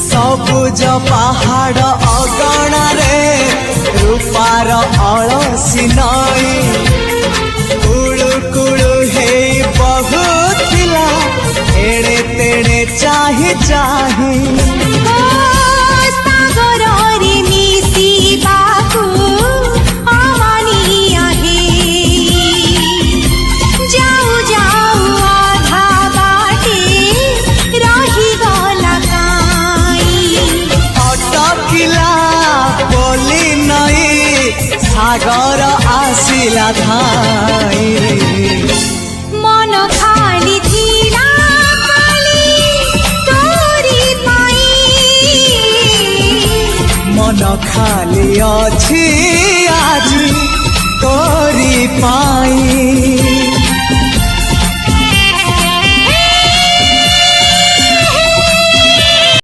सबुज पहाड़ अगणारे रूपार अलसी नई कुळु कुळु हे बहुथिला एड़े तेड़े चाही चाही सागर आसिला धाई मन खाली थिला खाली तोरी पाई मन खाली अछि आज तोरी पाई।